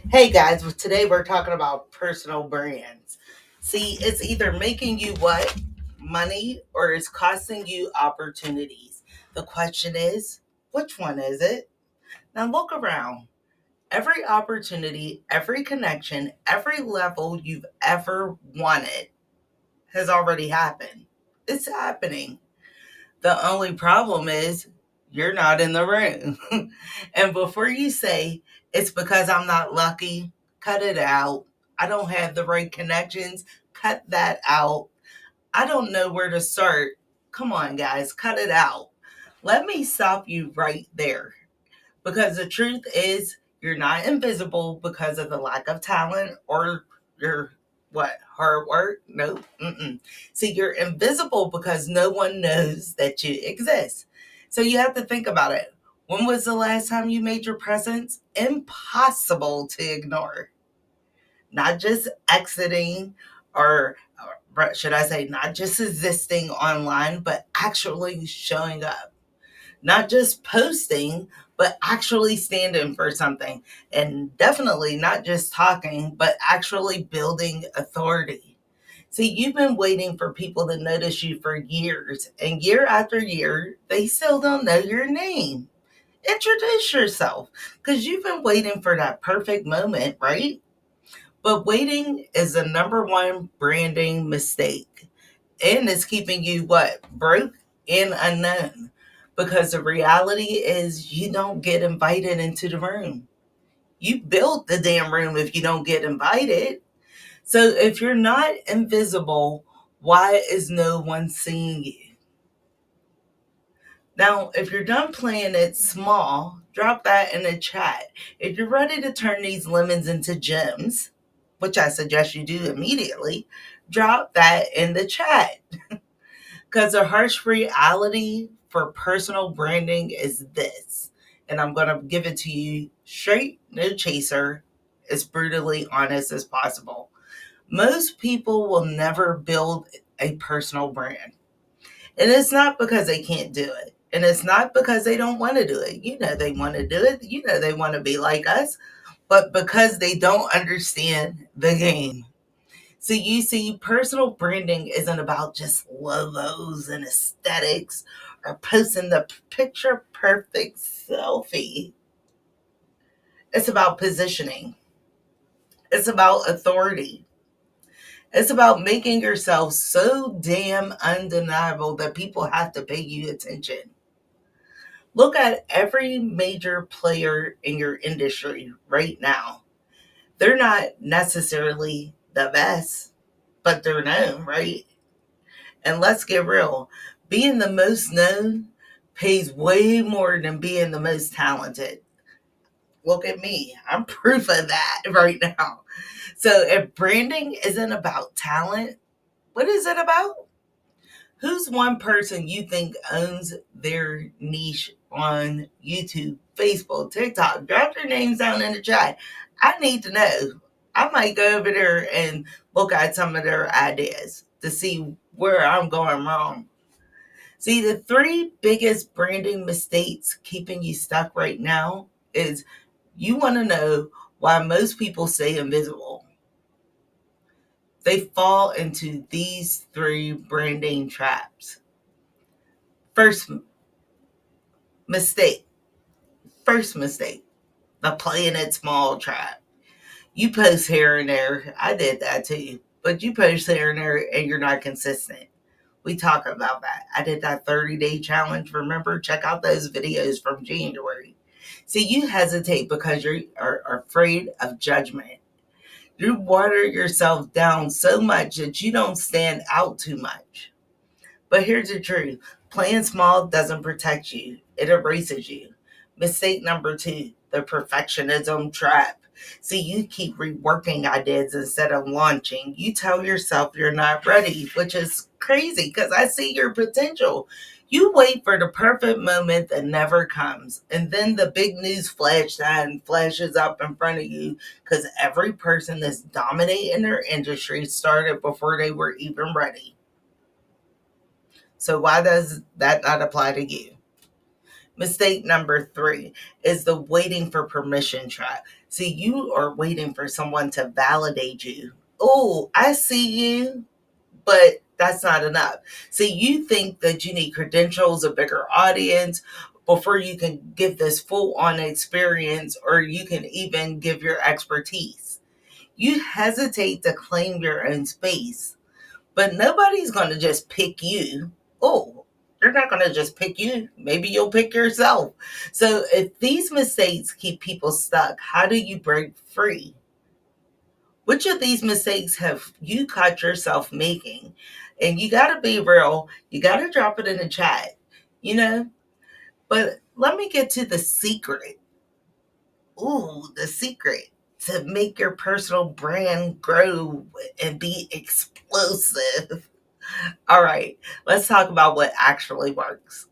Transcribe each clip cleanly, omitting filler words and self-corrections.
Hey guys, today we're talking about personal brands. See, it's either making you what? Money or it's costing you opportunities. The question is, which one is it? Now look around. Every opportunity, every connection, every level you've ever wanted has already happened. It's happening. The only problem is you're not in the room. And before you say it's because I'm not lucky, cut it out. I don't have the right connections, cut that out. I don't know where to start. Come on, guys, cut it out. Let me stop you right there. Because the truth is, you're not invisible because of the lack of talent or your what hard work. No, see, you're invisible because no one knows that you exist. So you have to think about it. When was the last time you made your presence impossible to ignore? Not just exiting or should I say, not just existing online, but actually showing up, not just posting, but actually standing for something. And definitely not just talking, but actually building authority. See, you've been waiting for people to notice you for years, and year after year, they still don't know your name. Introduce yourself because you've been waiting for that perfect moment, right? But waiting is the number one branding mistake, and it's keeping you what? Broke and unknown. Because the reality is you don't get invited into the room. You built the damn room if you don't get invited. So if you're not invisible, why is no one seeing you? Now, if you're done playing it small, drop that in the chat. If you're ready to turn these lemons into gems, which I suggest you do immediately, drop that in the chat. Because the harsh reality for personal branding is this, and I'm going to give it to you straight, no chaser, as brutally honest as possible. Most people will never build a personal brand. And it's not because they can't do it. And it's not because they don't want to do it. You know they want to do it. You know they want to be like us. But because they don't understand the game. So you see, personal branding isn't about just logos and aesthetics or posting the picture perfect selfie. It's about positioning. It's about authority. It's about making yourself so damn undeniable that people have to pay you attention. Look at every major player in your industry right now. They're not necessarily the best, but they're known, right? And let's get real, being the most known pays way more than being the most talented. Look at me. I'm proof of that right now. So if branding isn't about talent, what is it about? Who's one person you think owns their niche on YouTube, Facebook, TikTok? Drop their names down in the chat. I need to know. I might go over there and look at some of their ideas to see where I'm going wrong. See, the three biggest branding mistakes keeping you stuck right now is you want to know why most people stay invisible. They fall into these three branding traps. First mistake. First mistake. The playing it small trap. You post here and there. I did that too. But you post here and there and you're not consistent. We talk about that. I did that 30-day challenge. Remember, check out those videos from January. See, you hesitate because you are afraid of judgment. You water yourself down so much that you don't stand out too much. But here's the truth, playing small doesn't protect you, it erases you. Mistake number two, the perfectionism trap. See, you keep reworking ideas instead of launching. You tell yourself you're not ready, which is crazy because I see your potential. You wait for the perfect moment that never comes. And then the big news flash sign flashes up in front of you because every person that's dominating their industry started before they were even ready. So why does that not apply to you? Mistake number 3 is the waiting for permission trap. See, you are waiting for someone to validate you. Oh, I see you, but that's not enough. See, you think that you need credentials, a bigger audience before you can give this full on experience, or you can even give your expertise. You hesitate to claim your own space, but nobody's going to just pick you. Oh, they're not going to just pick you. Maybe you'll pick yourself. So if these mistakes keep people stuck, how do you break free? Which of these mistakes have you caught yourself making? And you got to be real. You got to drop it in the chat, you know? But let me get to the secret. Ooh, the secret to make your personal brand grow and be explosive. All right, let's talk about what actually works.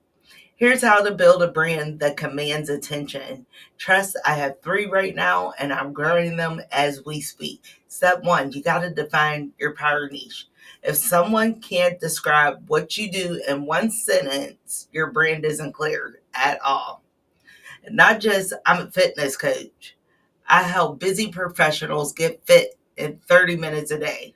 Here's how to build a brand that commands attention. Trust, I have 3 right now, and I'm growing them as we speak. Step 1, you got to define your power niche. If someone can't describe what you do in one sentence, your brand isn't clear at all. Not just, I'm a fitness coach. I help busy professionals get fit in 30 minutes a day.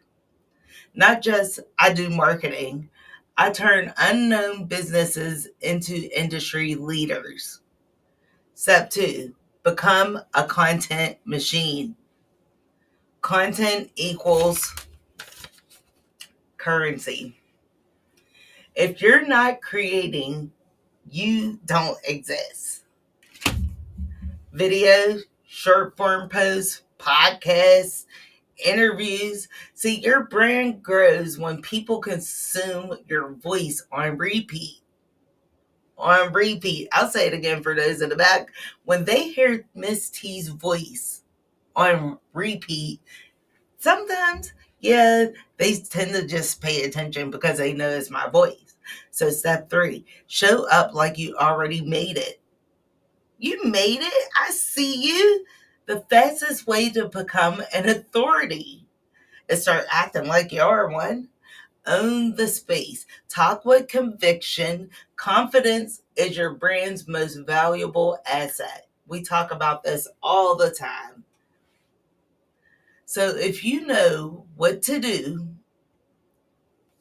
Not just, I do marketing. I turn unknown businesses into industry leaders. Step 2, become a content machine. Content equals currency. If you're not creating, you don't exist. Videos, short form posts, podcasts, interviews. See, your brand grows when people consume your voice on repeat. On repeat. I'll say it again for those in the back. When they hear Miss T's voice on repeat, sometimes, yeah, they tend to just pay attention because they know it's my voice. So, step 3, show up like you already made it. You made it. I see you. The fastest way to become an authority is start acting like you are one. Own the space. Talk with conviction. Confidence is your brand's most valuable asset. We talk about this all the time. So if you know what to do,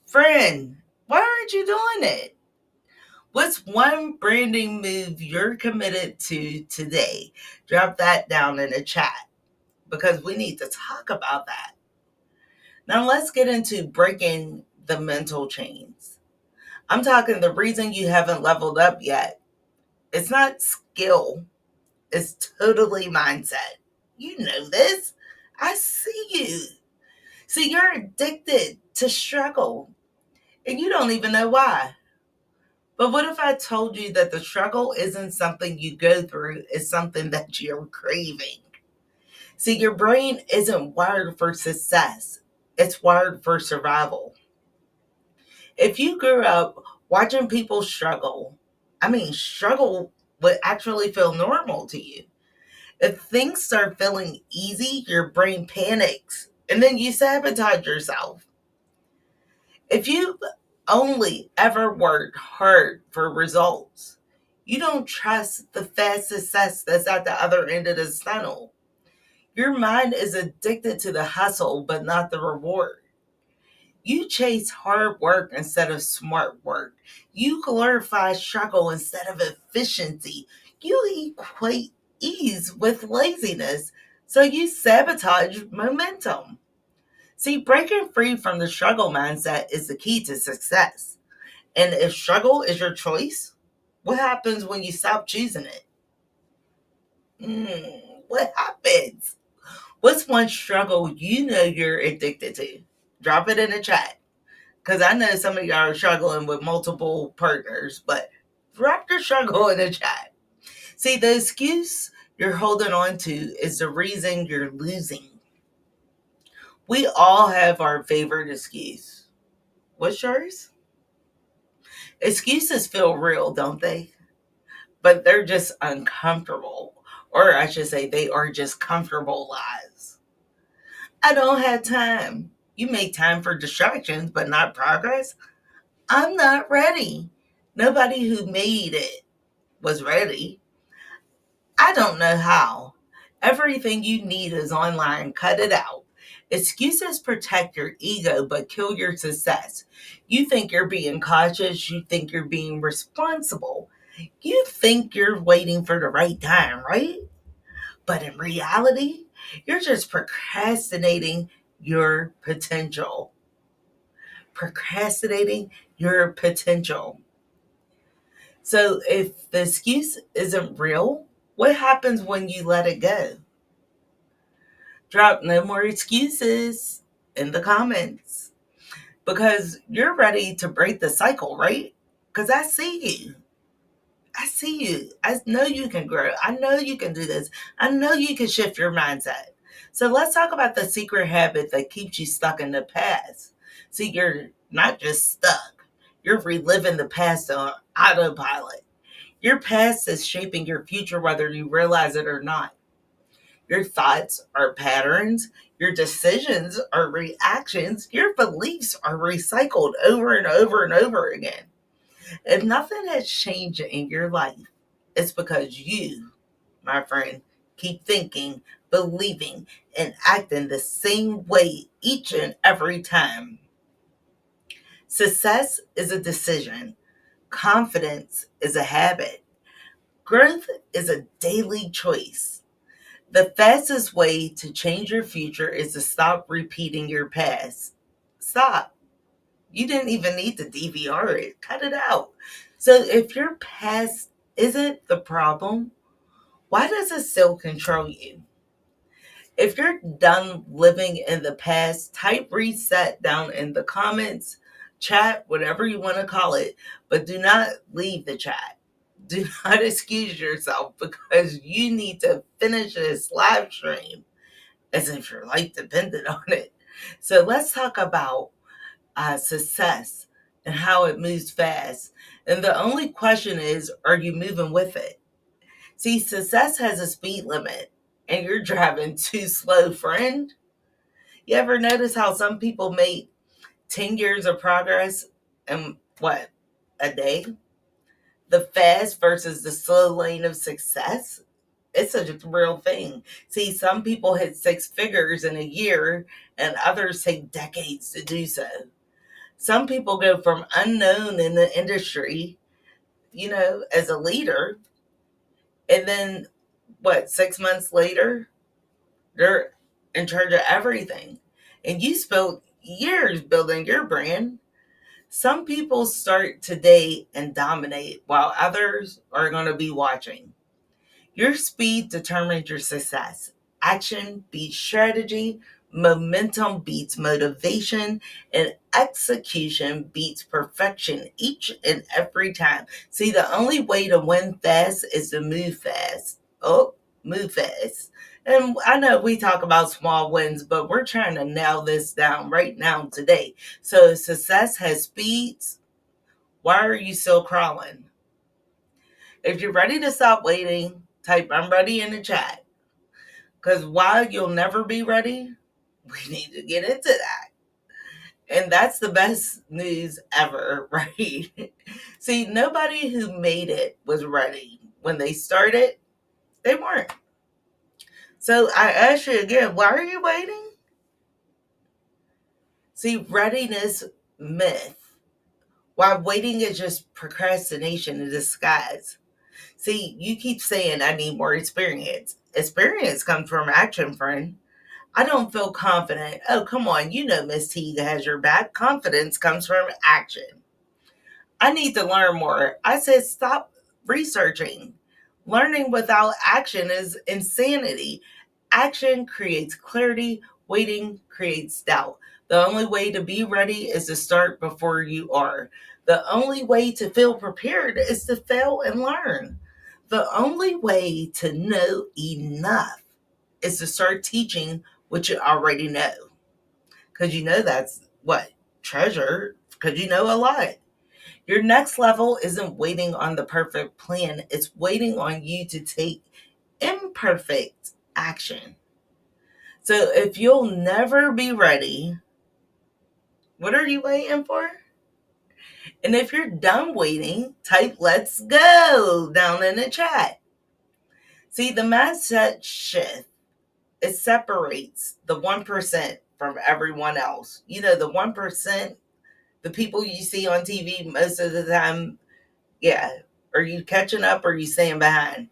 friend, why aren't you doing it? What's one branding move you're committed to today? Drop that down in the chat because we need to talk about that. Now let's get into breaking the mental chains. I'm talking the reason you haven't leveled up yet. It's not skill, it's totally mindset. You know this. I see you. See, you're addicted to struggle and you don't even know why. But what if I told you that the struggle isn't something you go through, it's something that you're craving? See, your brain isn't wired for success, it's wired for survival. If you grew up watching people struggle, struggle would actually feel normal to you. If things start feeling easy, your brain panics and then you sabotage yourself. If you've only ever worked hard for results, you don't trust the fast success that's at the other end of the tunnel. Your mind is addicted to the hustle, but not the reward. You chase hard work instead of smart work. You glorify struggle instead of efficiency. You equate ease with laziness, so you sabotage momentum. See, breaking free from the struggle mindset is the key to success. And if struggle is your choice, what happens when you stop choosing it? What happens? What's one struggle you know you're addicted to? Drop it in the chat. Because I know some of y'all are struggling with multiple partners, but drop your struggle in the chat. See, the excuse you're holding on to is the reason you're losing. We all have our favorite excuse. What's yours? Excuses feel real, don't they? But they're just uncomfortable. Or I should say, they are just comfortable lies. I don't have time. You make time for distractions, but not progress. I'm not ready. Nobody who made it was ready. I don't know how. Everything you need is online. Cut it out. Excuses protect your ego but kill your success. You think you're being cautious. You think you're being responsible. You think you're waiting for the right time, right? But in reality, you're just procrastinating your potential. Procrastinating your potential. So if the excuse isn't real, what happens when you let it go? Drop no more excuses in the comments because you're ready to break the cycle, right? Because I see you. I see you. I know you can grow. I know you can do this. I know you can shift your mindset. So let's talk about the secret habit that keeps you stuck in the past. See, you're not just stuck, you're reliving the past on autopilot. Your past is shaping your future whether you realize it or not. Your thoughts are patterns, your decisions are reactions, your beliefs are recycled over and over and over again. If nothing has changed in your life, it's because you, my friend, keep thinking, believing, and acting the same way each and every time. Success is a decision, confidence is a habit, growth is a daily choice. The fastest way to change your future is to stop repeating your past. Stop. You didn't even need to DVR it. Cut it out. So if your past isn't the problem, why does it still control you? If you're done living in the past, type reset down in the comments, chat, whatever you want to call it, but do not leave the chat. Do not excuse yourself because you need to finish this live stream as if your life depended on it. So let's talk about success and how it moves fast. And the only question is, are you moving with it? See, success has a speed limit and you're driving too slow, friend. You ever notice how some people make 10 years of progress in what, a day? The fast versus the slow lane of success? It's a real thing. See, some people hit six figures in a year and others take decades to do so. Some people go from unknown in the industry, as a leader, and then what, 6 months later, they're in charge of everything. And you spent years building your brand. Some people start today and dominate while others are going to be watching. Your speed determines your success. Action beats strategy, momentum beats motivation, and execution beats perfection each and every time. See, the only way to win fast is to move fast. Oh, move fast. And I know we talk about small wins, but we're trying to nail this down right now today. So, if success has speeds, why are you still crawling? If you're ready to stop waiting, type I'm ready in the chat. Because while you'll never be ready, we need to get into that. And that's the best news ever, right? See, nobody who made it was ready. When they started, they weren't. So I ask you again, why are you waiting? See, readiness myth. Why waiting is just procrastination in disguise. See, you keep saying I need more experience. Experience comes from action, friend. I don't feel confident. Oh, come on. You know Miss T has your back. Confidence comes from action. I need to learn more. I said stop researching. Learning without action is insanity. Action creates clarity. Waiting creates doubt. The only way to be ready is to start before you are. The only way to feel prepared is to fail and learn. The only way to know enough is to start teaching what you already know. Because you know that's what? Treasure. Because you know a lot. Your next level isn't waiting on the perfect plan, it's waiting on you to take imperfect action. So if you'll never be ready, what are you waiting for? And if you're done waiting, type let's go down in the chat. See, the mindset shift, it separates the 1% from everyone else. You know, the 1%, the people you see on TV most of the time, yeah. Are you catching up or are you staying behind?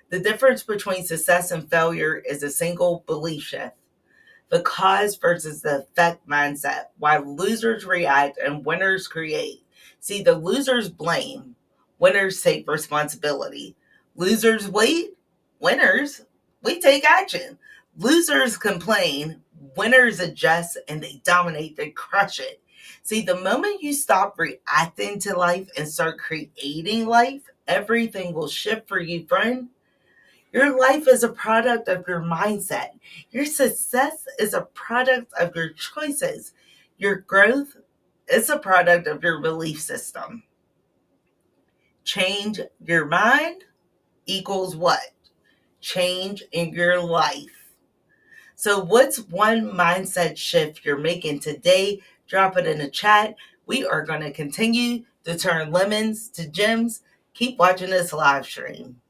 The difference between success and failure is a single belief shift. The cause versus the effect mindset. Why losers react and winners create. See, the losers blame, winners take responsibility. Losers wait, winners, we take action. Losers complain, winners adjust and they dominate, they crush it. See, the moment you stop reacting to life and start creating life, everything will shift for you, friend. Your life is a product of your mindset. Your success is a product of your choices. Your growth is a product of your belief system. Change your mind equals what? Change in your life. So, what's one mindset shift you're making today? Drop it in the chat. We are going to continue to turn lemons to gems. Keep watching this live stream.